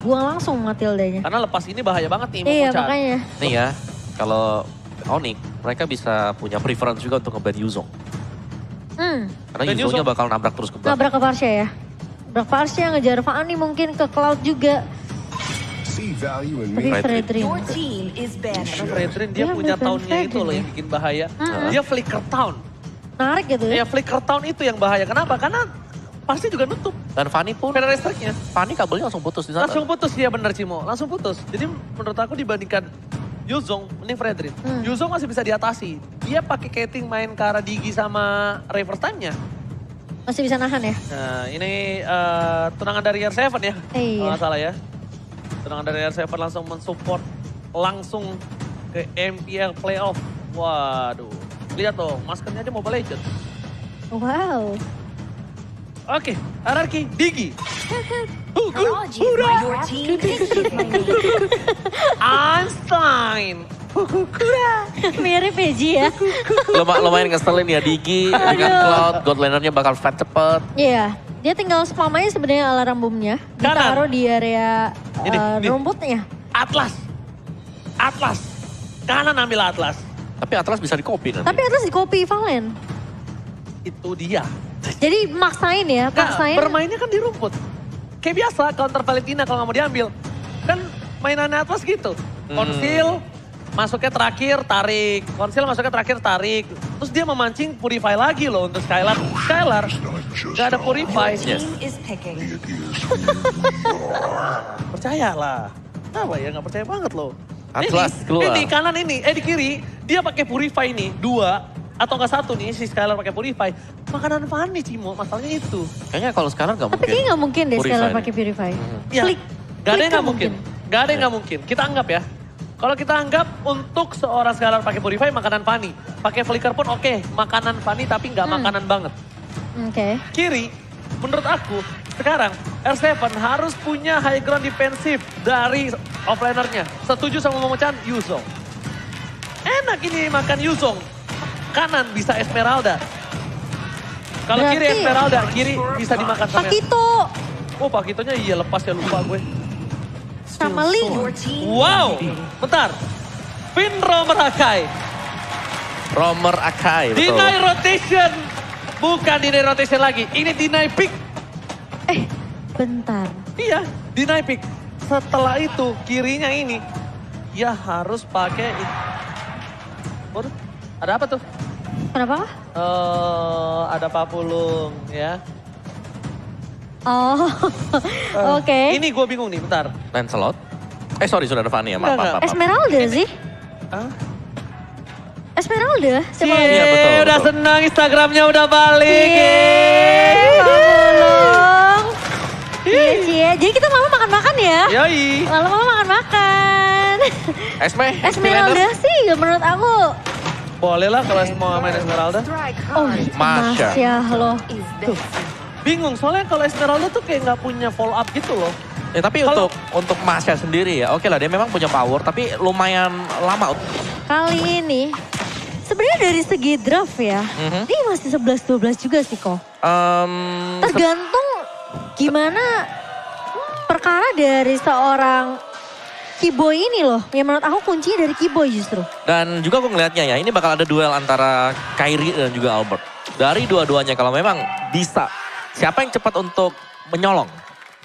buang langsung Matildanya. Karena lepas ini bahaya banget nih Iya Momo-chan. makanya. Nih ya, kalau Onyx mereka bisa punya preference juga untuk nge-ban Yuzong. Karena Dan Yuzongnya Yuzong bakal nabrak terus ke belakang. Nabrak ke Varsha ya. Nabrak Varsha, ngejar Fanny mungkin ke Cloud juga. Tapi Fredrin. Your team is Karena banning. Fredrin dia Iya, punya bukan tahunnya itu Fredrin loh ya. yang bikin bahaya. Dia flicker town. Narik gitu ya. Ya flicker town itu yang bahaya. Kenapa? Karena pasti juga nutup. Dan Fanny pun, Federal Strike-nya. Fanny kabelnya langsung putus di sana. Langsung putus dia bener Cimo. Langsung putus. Jadi menurut aku dibandingkan Yuzong, mending Fredrin. Yuzong masih bisa diatasi. Dia pakai Keting main ke arah Digi sama reverse time-nya. Masih bisa nahan ya. Nah ini tunangan dari R7 ya. Iya. Kalau nggak salah ya. Tunangan dari R7 langsung mensupport langsung ke MPL Playoff. Waduh. Lihat dong, maskernya aja Mobile Legends. Wow. Oke, hierarki Digi. Apologies, but your team is defending. Einstein. Mirip ya Ji ya. Lumayan ngeselin ya Digi dengan Cloud, God Laner-nya bakal fight cepet. Iya. Dia tinggal spam aja sebenarnya alarm boomnya. Kanan. Ditaruh di area Ini. rumputnya. Atlas. Atlas. Kanan ambil Atlas. Tapi Atlas bisa di-copy nanti. Tapi atas di copy Valen. Itu dia. Jadi maksain ya, Nggak, maksain. bermainnya kan di rumput. Kayak biasa counter Valentina kalau nggak mau diambil. Kan mainannya Atlas gitu. Konsil, masuknya terakhir, tarik. Konsil masuknya terakhir, tarik. Terus dia memancing Purify lagi loh untuk Skylar. Skylar, nggak ada Purify. Team is picking. Percayalah. Apa ya, nggak percaya banget loh. Atlas keluar. Ini kanan ini, di kiri. Dia pakai Purify nih, 2. Atau nggak 1 nih, si Skylar pakai Purify. Makanan Fanny Cimo, masalahnya itu. Kayaknya kalau sekarang nggak Tapi mungkin. kayaknya nggak mungkin deh Purify Skylar nih. pakai Purify. Ya, Klik. gak ada yang Klik nggak mungkin. Gak ada yang Ya. nggak mungkin. Kita anggap ya. Kalau kita anggap untuk seorang Skylar pakai Purify, makanan Fanny. Pakai Flicker pun oke, makanan Fanny tapi nggak makanan banget. Oke. Kiri, menurut aku sekarang R7 harus punya high ground defensif dari offlanernya. Setuju sama Momo-chan? Yuzong. Enak ini makan Yuzong. Kanan bisa Esmeralda. Kalau kiri Berarti- Esmeralda, kiri bisa dimakan sama... Pakito Oh Pakitonya iya lepas ya, lupa gue. sama Ling. Your team Wow, bentar. Pin Romer Akai. Romer Akai, betul. Deny rotation. Bukan deny rotation lagi, ini deny pick. Bentar. Iya, deny pick. Setelah itu kirinya ini, ya harus pakai... Waduh, ada apa tuh? Kenapa? Ada Papulung ya. Oh, oke. Ini gue bingung nih, bentar. Lancelot. Sorry, sudah ada Fanny ya, maaf, Enggak, maaf, maaf. Esmeralda sih. Hah? Esmeralda? Siapa Cie, lagi? Iya, betul, udah betul. senang Instagramnya udah balik. Papulung. Iya Cie. Jadi kita malam makan-makan ya? Yoi. Malam makan-makan. Esmeralda sih menurut aku. Boleh lah kalau semua main Esmeralda. strike Oh, hard Masya. Masya loh. is this. Bingung, soalnya kalau Esmeralda tuh kayak nggak punya follow up gitu loh. Ya, tapi Kalau- untuk Masya sendiri ya, oke lah dia memang punya power, tapi lumayan lama. Kali ini sebenarnya dari segi draft ya, ini masih 11-12 juga sih kok. Tergantung gimana perkara dari seorang Keyboy ini loh. Yang menurut aku kuncinya dari Keyboy justru. Dan juga aku ngelihatnya ya, ini bakal ada duel antara Kairi dan juga Albert. Dari dua-duanya kalau memang bisa, siapa yang cepat untuk menyolong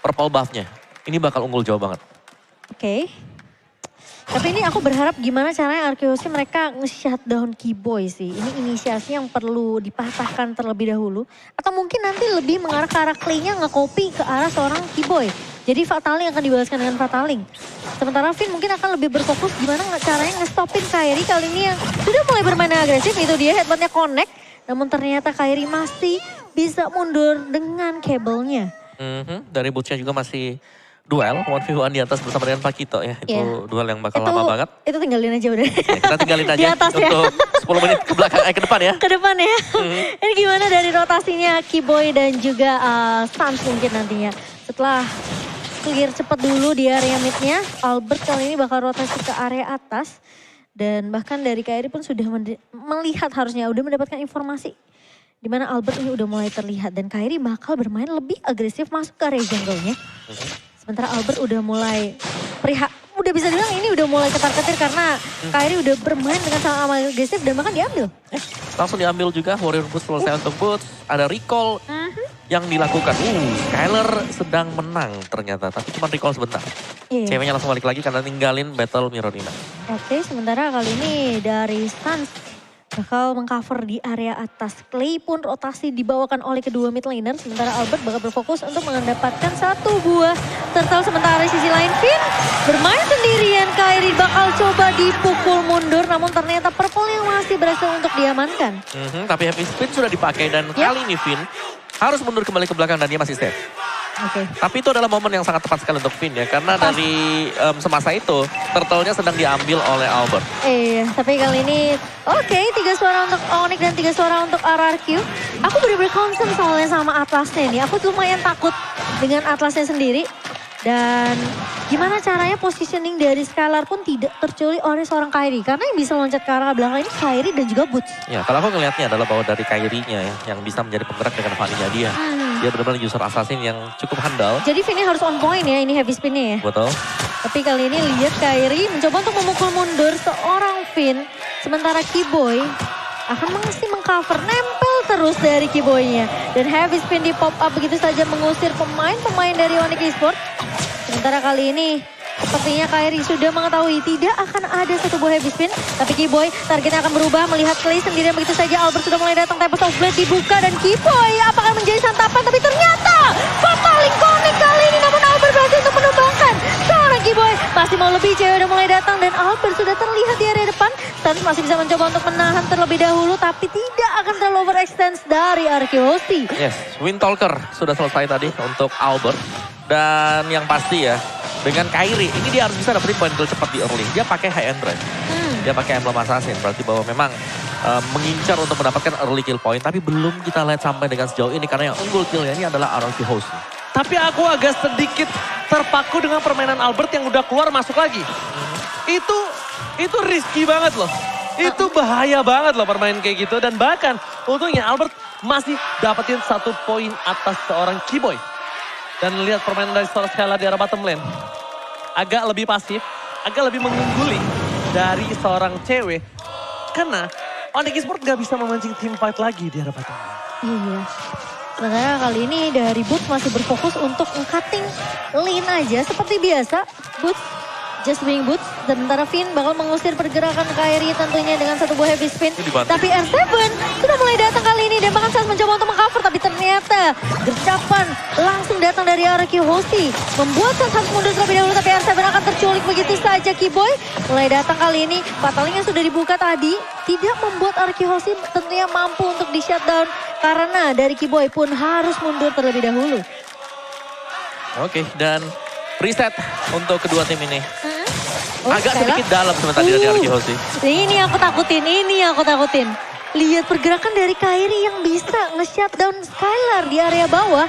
purple buff-nya, ini bakal unggul jauh banget. Oke. Tapi ini aku berharap gimana caranya Arkeosi mereka nge-shutdown Keyboy sih. Ini inisiasi yang perlu dipatahkan terlebih dahulu. Atau mungkin nanti lebih mengarah ke arah Clay-nya nge-copy ke arah seorang Keyboy. Jadi Fataling akan dibalaskan dengan Fataling. Sementara Finn mungkin akan lebih berfokus gimana caranya nge-stopin Kairi kali ini yang sudah mulai bermain agresif. Itu dia headbutt-nya connect. Namun ternyata Kairi masih bisa mundur dengan kabelnya. Dari boots-nya juga masih duel, 1v1 di atas bersama dengan Pakito ya. Itu Iya. duel yang bakal lama banget. Itu tinggalin aja udah. Ya, kita tinggalin aja Di atas ya. untuk 10 menit ke belakang, ke depan ya. Ke depan ya. Ini gimana dari rotasinya Keyboy dan juga Sans mungkin nantinya. Setelah clear cepat dulu di area midnya, Albert kali ini bakal rotasi ke area atas. Dan bahkan dari Kairi pun sudah melihat harusnya, udah mendapatkan informasi. Di mana Albert ini udah mulai terlihat dan Kairi bakal bermain lebih agresif masuk ke area jungle-nya. Sementara Albert udah mulai udah bisa dibilang ini udah mulai ketar-ketir karena Kairi udah bermain dengan sangat amat agresif dan bahkan diambil. Langsung diambil juga, Warrior Boots selesai untuk Boots. Ada recall yang dilakukan. Skyler sedang menang ternyata, tapi cuma recall sebentar. Iya. Ceweknya langsung balik lagi karena ninggalin Battle Mirror Nina. Oke, sementara kali ini dari Suns bakal mengcover di area atas. Clay pun rotasi dibawakan oleh kedua mid laner. Sementara Albert bakal berfokus untuk mendapatkan satu buah turtle. Sementara di sisi lain Finn bermain sendirian. Kairi bakal coba dipukul mundur. Namun ternyata purple yang masih berhasil untuk diamankan. Tapi Heavy Spin sudah dipakai dan kali ini Finn harus mundur kembali ke belakang dan dia masih safe. Oke. Tapi itu adalah momen yang sangat tepat sekali untuk Finn ya. Karena dari semasa itu, turtle-nya sedang diambil oleh Albert. Iya, tapi kali ini oke, 3 suara untuk Onyx dan 3 suara untuk RRQ. Aku bener-bener concern soalnya sama Atlasnya nih. Aku lumayan takut dengan Atlasnya sendiri. Dan gimana caranya positioning dari Skylar pun tidak terculik oleh seorang Kairi. Karena yang bisa loncat ke arah belakang ini Kairi dan juga Boots. Ya, kalau aku ngelihatnya adalah bahwa dari Kairi-nya ya, yang bisa menjadi penggerak dengan Vanilla dia. Dia benar-benar user assassin yang cukup handal. Jadi Finn harus on point ya, ini heavy spin-nya ya. Betul. Tapi kali ini lihat Kairi mencoba untuk memukul mundur seorang Finn. Sementara Keyboy akan masih mengcover, nempel terus dari Keyboy-nya. Dan heavy spin di pop up begitu saja mengusir pemain-pemain dari Onyx Esports. Sementara kali ini sepertinya Kairi sudah mengetahui tidak akan ada satu buah heavy spin. Tapi Keyboy targetnya akan berubah melihat Clay sendirian begitu saja. Albert sudah mulai datang, Tempest of Blade dibuka dan Keyboy apakah menjadi santapan. Tapi ternyata Fataling Connect kali ini namun Albert berhasil untuk menumbangkan seorang Keyboy. Masih mau lebih, cewek udah mulai datang dan Albert sudah terlihat di area depan. Suns masih bisa mencoba untuk menahan terlebih dahulu tapi tidak akan terlalu overextend dari Arkeosi. Yes, Windtalker sudah selesai tadi untuk Albert. Dan yang pasti ya, dengan Kairi, ini dia harus bisa dapetin poin kill cepat di early. Dia pakai high end drive. Dia pakai emblem assassin, berarti bahwa memang mengincar untuk mendapatkan early kill point. Tapi belum kita lihat sampai dengan sejauh ini karena yang unggul killnya ini adalah RRQ host. Tapi aku agak sedikit terpaku dengan permainan Albert yang udah keluar masuk lagi. Itu risky banget loh. Itu bahaya banget loh permainan kayak gitu. Dan bahkan untungnya Albert masih dapetin 1 poin atas seorang Keyboy. Dan lihat permainan dari seorang Skylar di arah bottom lane. Agak lebih pasif, agak lebih mengungguli dari seorang cewek. Karena Onyx Esports gak bisa memancing team fight lagi di arah bottom lane. Iya. Sementara kali ini dari Boots masih berfokus untuk cutting lane aja seperti biasa. Boots just being Boots. Sementara Finn bakal mengusir pergerakan Kairi tentunya dengan 1 buah heavy spin. Tapi R7 sudah mulai datang kali ini dan bahkan saat mencoba untuk mengcover. Tapi ternyata gercapan langsung datang dari RRQ Hosti. Membuat Suns harus mundur terlebih dahulu tapi R7 akan terculik begitu saja. Keyboy mulai datang kali ini. Pataling yang sudah dibuka tadi tidak membuat RRQ Hosti tentunya mampu untuk di shutdown. Karena dari Keyboy pun harus mundur terlebih dahulu. Oke, dan reset untuk kedua tim ini. Agak Skylar sedikit dalam sebentar dari RRQ host sih. Ini yang aku takutin. Lihat pergerakan dari Kairi yang bisa nge-shutdown Skylar di area bawah.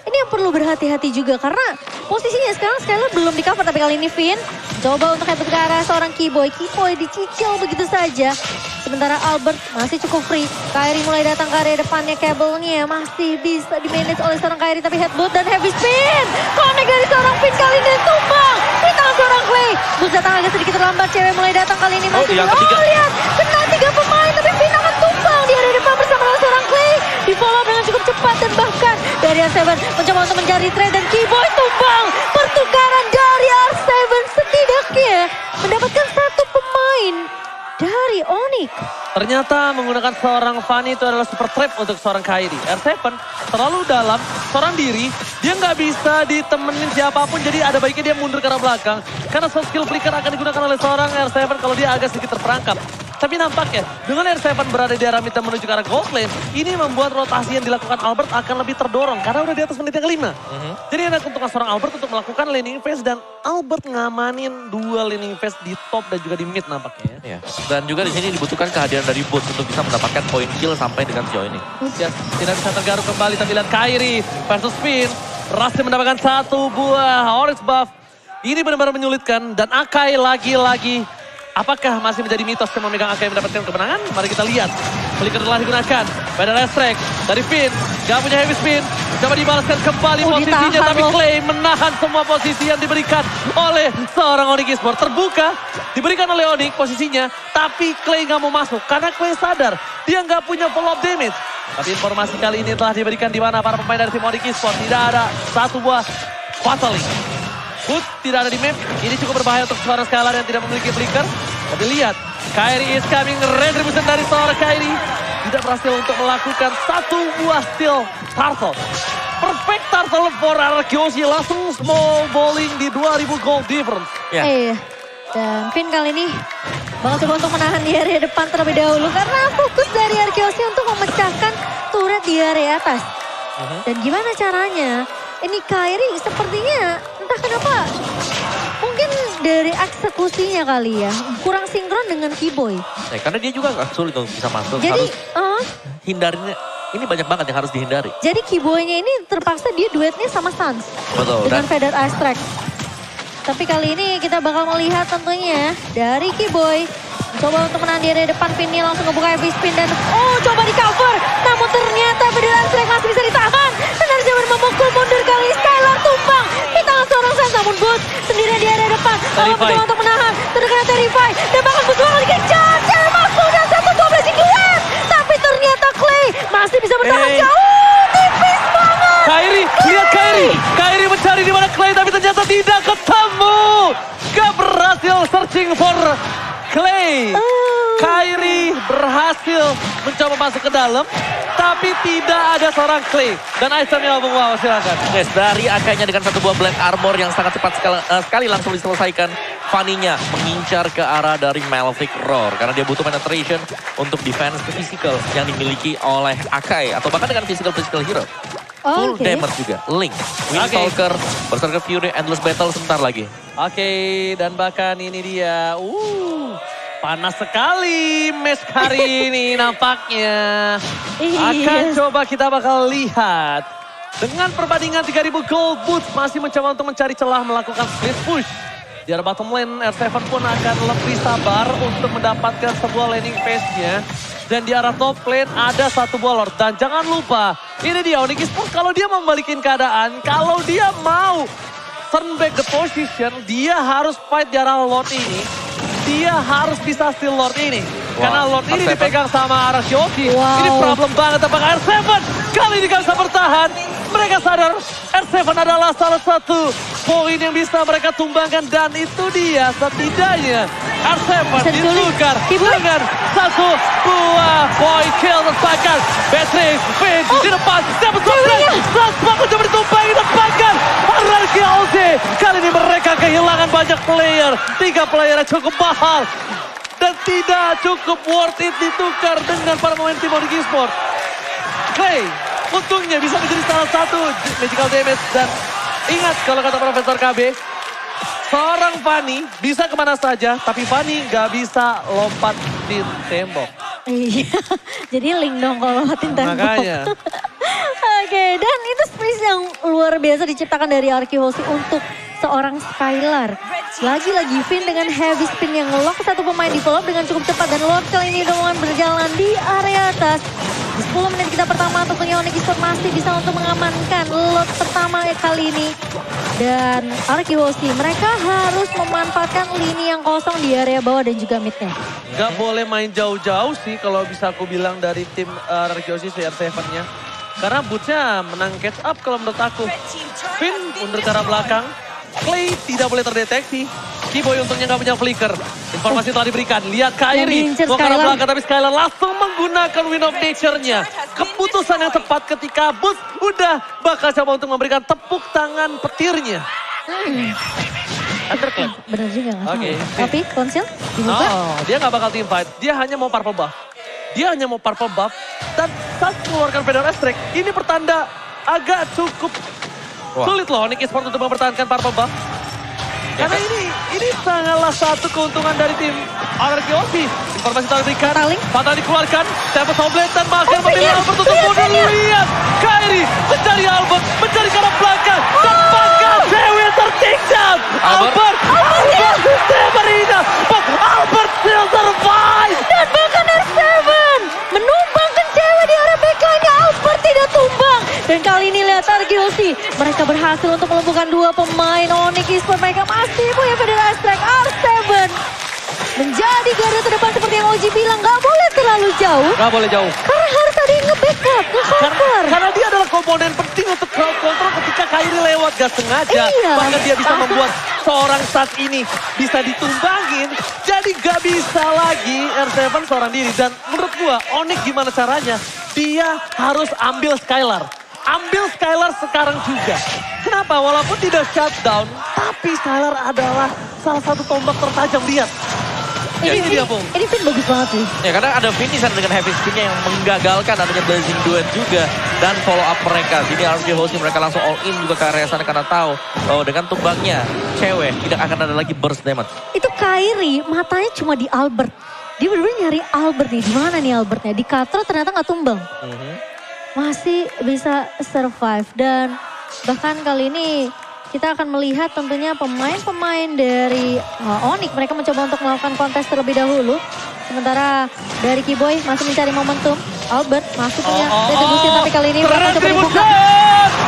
Ini yang perlu berhati-hati juga karena posisinya sekarang Skylar belum di cover. Tapi kali ini Finn coba untuk head ke arah seorang Keyboy. Keyboy dicicil begitu saja. Sementara Albert masih cukup free. Kairi mulai datang ke area depannya, kabelnya masih bisa di-manage oleh seorang Kairi. Tapi headbutt dan heavy spin. Connect dari seorang Finn kali ini tumbang. Di tangan seorang Clay. Bus datang agak sedikit terlambat, cewek mulai datang kali ini. Masih yang ketiga. lihat, kena 3 pemain. Tapi Finn akan tumbang di area depan bersama dengan seorang Clay. Di follow dengan cukup cepat dan bahkan dari R7 mencoba untuk mencari trade dan Keyboy tumbang. Pertukaran dari R7 setidaknya mendapatkan 1 pemain dari Onyx. Ternyata menggunakan seorang Fanny itu adalah super trap untuk seorang Kairi. R7 terlalu dalam, seorang diri. Dia nggak bisa ditemenin siapapun, jadi ada baiknya dia mundur ke arah belakang. Karena soft skill flicker akan digunakan oleh seorang R7 kalau dia agak sedikit terperangkap. Tapi nampaknya dengan R7 berada di arah mid dan menuju ke arah gold lane, ini membuat rotasi yang dilakukan Albert akan lebih terdorong karena udah di atas menit yang kelima. Jadi ada keuntungan seorang Albert untuk melakukan laning phase dan Albert ngamanin 2 laning phase di top dan juga di mid nampaknya. Ya. Dan juga di sini dibutuhkan kehadiran dari Boots untuk bisa mendapatkan poin kill sampai dengan sejauh ini. Ya, tidak bisa tergaruk kembali tapi lihat Kairi versus Finn. Berhasil mendapatkan 1 buah orange buff. Ini benar-benar menyulitkan dan Akai lagi-lagi. Apakah masih menjadi mitos yang memegang Akai mendapatkan kemenangan? Mari kita lihat. Flicker telah digunakan. Pedal Estrek dari Finn, gak punya heavy spin. Coba dibalaskan kembali posisinya, ditahan tapi loh. Clay menahan semua posisi yang diberikan oleh seorang Onyx Esports. Terbuka, diberikan oleh Onyx posisinya, tapi Clay gak mau masuk. Karena Clay sadar, dia gak punya follow-up damage. Tapi informasi kali ini telah diberikan di mana para pemain dari tim Onyx Esports. Tidak ada satu buah Fatalik. Hood tidak ada di map, ini cukup berbahaya untuk seorang Skylar yang tidak memiliki flicker. Tapi lihat, Kairi is coming, retribution dari seorang Kairi. Tidak berhasil untuk melakukan satu buah steal turtle. Perfect turtle for Arkeoshi, langsung small bowling di 2000 gold difference. Ya. Iya. Dan Finn kali ini bakal coba untuk menahan di area depan terlebih dahulu. Karena fokus dari Arkeoshi untuk memecahkan turret di area atas. Dan gimana caranya? Ini Kairi sepertinya entah kenapa mungkin dari eksekusinya kali ya. Kurang sinkron dengan Keyboy. Karena dia juga gak sulit untuk bisa masuk. Jadi, Harus hindarinnya. Ini banyak banget yang harus dihindari. jadi Keyboy-nya ini terpaksa dia duetnya sama Sans. Betul. Dengan Dan Faded Astrek. Tapi kali ini kita bakal melihat tentunya dari Keyboy. Coba untuk menahan di area depan, Finny langsung ngebuka heavy spin dan coba di cover. Namun ternyata Faded Astrek masih bisa ditahan. Dan harus coba memukul mundur kali ini. Skylar tumbang di tangan seorang Sans. Namun Boots sendirian di area depan. Lalu Terrify. mencoba untuk menahan. Terkena Terrify. Dan bahkan Boots bakal dikejar. Cewek mampu dan 1-12 di duet. Tapi ternyata Clay masih bisa bertahan jauh. Tipis banget. Kairi, lihat Kairi. Kairi mencari di mana Clay, tapi ternyata tidak ketemu. Gak berhasil searching for Clay. Kairi berhasil mencoba masuk ke dalam, tapi tidak ada seorang Clay. Dan itemnya Bung Wow, silakan. yes, dari Akainya dengan satu buah black armor yang sangat cepat sekali langsung diselesaikan. Fanny-nya mengincar ke arah dari Malefic Roar. Karena dia butuh penetration untuk defense physical yang dimiliki oleh Akai. Atau bahkan dengan physical hero. Full Oke. damage juga. Link, Windstalker, Berserker Fury, Endless Battle sebentar lagi. Oke, dan bahkan ini dia. Panas sekali match hari ini nampaknya. Akan Yes. coba kita bakal lihat. Dengan perbandingan 3000 gold, Boots masih mencoba untuk mencari celah melakukan split push. Di arah bottom lane, R7 pun akan lebih sabar untuk mendapatkan sebuah laning phase-nya. Dan di arah top lane ada satu buah Lord. Dan jangan lupa, ini dia Onyx Esports kalau dia membalikin keadaan, kalau dia mau turn back the position, dia harus fight di arah Lord ini. Dia harus bisa steal Lord ini. Karena Lord ini R7. dipegang sama Arkeoshi. Wow. Ini problem banget apakah R7 kali ini gak bisa bertahan. Mereka sadar R7 adalah salah satu poin yang bisa mereka tumbangkan. Dan itu dia setidaknya R7 Bisa diculik. ditukar Keyboy. dengan satu buah point kill terpakan. Beatrix, Finn di depan. Dapat ceweknya. Transpak coba ditumpangi tempatkan. Arkeoshi. Kali ini mereka kehilangan banyak player. 3 player yang cukup mahal. Dan tidak cukup worth it ditukar dengan para pemain tim Onyx Esports. Clay, untungnya bisa menjadi salah satu magical damage. Dan ingat kalau kata Profesor KB, seorang Fanny bisa kemana saja, tapi Fanny nggak bisa lompat di tembok. Iya, jadi link dong kalau lewatin tembok. Makanya. Oke, dan itu space yang luar biasa diciptakan dari Arkeoshi untuk seorang Skylar. Lagi-lagi Finn dengan heavy spin yang ngelock satu pemain develop dengan cukup cepat. Dan Lord kali ini dengan berjalan di area atas. Di 10 menit kita pertama tentunya Onyx Esports masih bisa untuk mengamankan Lord pertama kali ini. Dan Arkeoshi mereka harus memanfaatkan lini yang kosong di area bawah dan juga midnya. Gak boleh main jauh-jauh sih kalau bisa aku bilang dari tim Arkeoshi CR7-nya. Karena bootsnya menang catch up kalau menurut aku. Finn mundur ke arah belakang. Clay tidak boleh terdeteksi. Keyboy untungnya gak punya flicker. Informasi telah diberikan. Lihat Kairi Yang diincer mau ke arah Skylar. belakang tapi Skylar langsung menggunakan Wind of Nature-nya. Keputusan yang tepat ketika Boots udah bakal coba untuk memberikan tepuk tangan petirnya. Underclap. Bener juga nggak Oke. salah. Tapi konsil dibuka. Oh, dia nggak bakal team fight. Dia hanya mau purple buff. Dia hanya mau purple buff. Dan saat mengeluarkan Pedal Estrek, ini pertanda agak cukup sulit loh Onyx Esports untuk mempertahankan purple buff. Karena ini sangatlah satu keuntungan dari tim Arkeoshi. Informasi telah diberikan. Fataling. Fatal dikeluarkan. Tempo Soblet dan bahkan memilih Finn, Albert untuk lihat, mundur. Finn, lihat. Lihat. Kairi mencari Albert. Mencari ke arah belakang. Tepakan cewek tertake down. Albert. Albert Severina. But Albert still survive. Dan bahkan R7 menumbangkan cewek di area back berhasil untuk melumpuhkan 2 pemain Onyx Esports. Mereka masih punya Federal Strike R7. Menjadi garda terdepan seperti yang Oji bilang, gak boleh terlalu jauh. Gak boleh jauh. Karena harus ada yang nge-backup, nge-cover. Karena dia adalah komponen penting untuk crowd control ketika Kyrie lewat gak sengaja. Iya. Bahkan dia bisa membuat seorang saat ini bisa ditumbangin. Jadi gak bisa lagi R7 seorang diri. Dan menurut gua Onyx gimana caranya? Dia harus ambil Skylar. Ambil Skylar sekarang juga. Kenapa? Walaupun tidak shutdown, tapi Skylar adalah salah satu tombak tertajam. Lihat. Ini dia, Bung. Ini Finn bagus banget sih. Ya karena ada Finn di sana dengan heavy spinnya yang menggagalkan adanya blazing duet juga. Dan follow up mereka. Sini RRQ Hosting mereka langsung all in juga ke area sana karena tahu bahwa dengan tumbangnya cewek tidak akan ada lagi burst damage. Itu Kyrie matanya cuma di Albert. Dia bener-bener nyari Albert nih. Di mana nih Albertnya? Di Katro ternyata nggak tumbang. Masih bisa survive. Dan bahkan kali ini kita akan melihat tentunya pemain-pemain dari Onyx. Mereka mencoba untuk melakukan kontes terlebih dahulu. Sementara dari Kiboy masih mencari momentum. Albert masih punya retribution tapi kali ini berapa coba dibuka.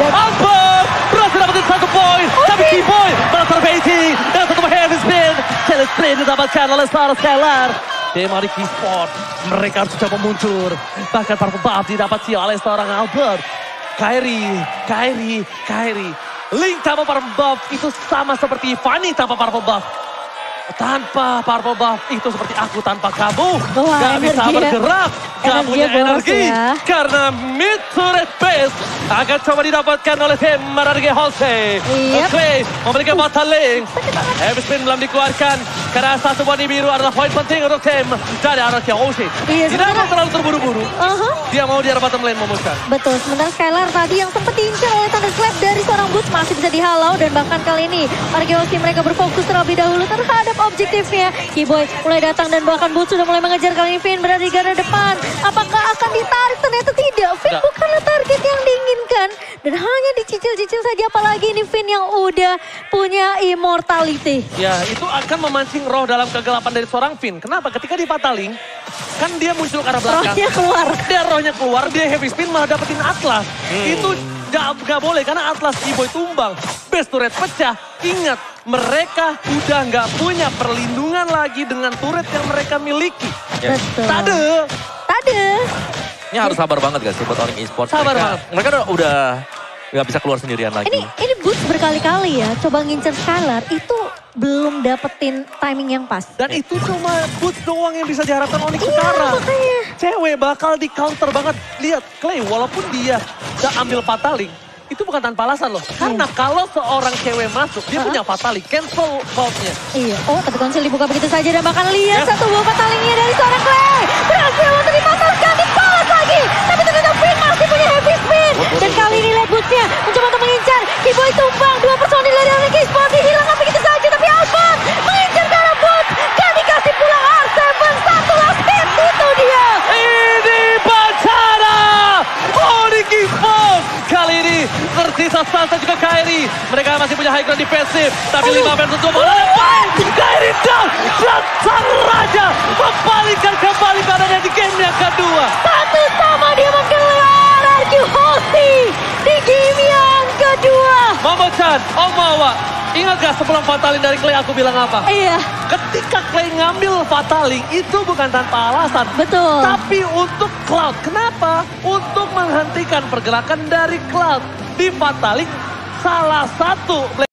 Albert berhasil dapetin 1 poin. Tapi Kiboy malah terfacing. Dan satu heavy spin. Challenge spin didapatkan oleh seorang Skylar. Tim Onyx Esports. Mereka harus coba muncul. Bahkan Purple Buff didapati oleh seorang Albert. Kyrie. Link tanpa Purple Buff itu sama seperti Fanny tanpa Purple Buff. Tanpa Purple Buff itu seperti aku tanpa kamu. Wah, gak bisa bergerak, gak punya boros energi. ya. Karena mid turret base akan coba didapatkan oleh tim RRQ Hosting. Yep. Clay memberikan battling. Heavy spin belum dikeluarkan. Karena satu body biru adalah poin penting untuk tim dari RRQ Hosting. Iya, Tidak mau terlalu terburu-buru. Dia mau di bottom lane memutuskan. Betul, sementara Skylar tadi yang sempat diincar oleh Thunderclap dari seorang Boots masih bisa dihalau. Dan bahkan kali ini RRQ mereka berfokus terlebih dahulu terhadap objektifnya. Kiboy mulai datang dan bahkan Boots sudah mulai mengejar kali ini. Finn berada di garda depan. Apakah akan ditarik? Ternyata tidak. Finn bukanlah target yang diinginkan. Dan hanya dicicil-cicil saja, apalagi ini Finn yang udah punya immortality. Ya, itu akan memancing roh dalam kegelapan dari seorang Finn. Kenapa? Ketika di pataling, kan dia muncul ke arah belakang. Rohnya keluar. Rohnya keluar, dia heavy spin malah dapetin Atlas. Itu gak boleh karena Atlas Kiboy tumbang. Base turret pecah. Ingat, mereka udah gak punya perlindungan lagi dengan turret yang mereka miliki. Betul. Tade. Ini harus sabar banget gak sih buat Onyx Esports. Sabar banget. Mereka udah nggak bisa keluar sendirian lagi. Ini Boots berkali-kali ya coba ngincer Skylar itu belum dapetin timing yang pas. Dan itu cuma Boots doang yang bisa diharapkan Onyx Iya, sekarang. makanya. Cewek bakal di counter banget. Lihat, Clay walaupun dia udah ambil Fataling, itu bukan tanpa alasan loh. Karena kalau seorang cewek masuk, dia punya Fataling, cancel vault-nya. Iya, tapi konsil dibuka begitu saja dan bahkan lihat satu buah patalingnya dari seorang Clay. Berhasil untuk dipasarkan, dibalas lagi. Tapi ternyata Finn masih punya heavy spin. Dan kali ini lihat Boots-nya mencoba untuk mengincar. Kiboy tumbang, 2 personil dari Onyx Esports dihilangkan begitu saja. Tapi Albert mengincar ke arah Boots. Gak dikasih pulang R7, satu last hit, itu dia. Ini Bacara! Onyx Esports! Kali ini tersisa Sansa juga Kyrie. Mereka masih punya high ground defensive. Tapi 5 versus 2 malah lepas. Kyrie down! Dan sang raja membalikkan kembali badannya di game yang kedua. Satu sama diamankan oleh RRQ Hosting di game yang kedua. Momo-chan, Om Mawa, ingat gak sebelum Fataling dari Clay aku bilang apa? Iya, Ketika Clay ngambil Fataling itu bukan tanpa alasan. betul. Tapi untuk Cloud, kenapa? Untuk menghentikan pergerakan dari Cloud. Di Fataling salah satu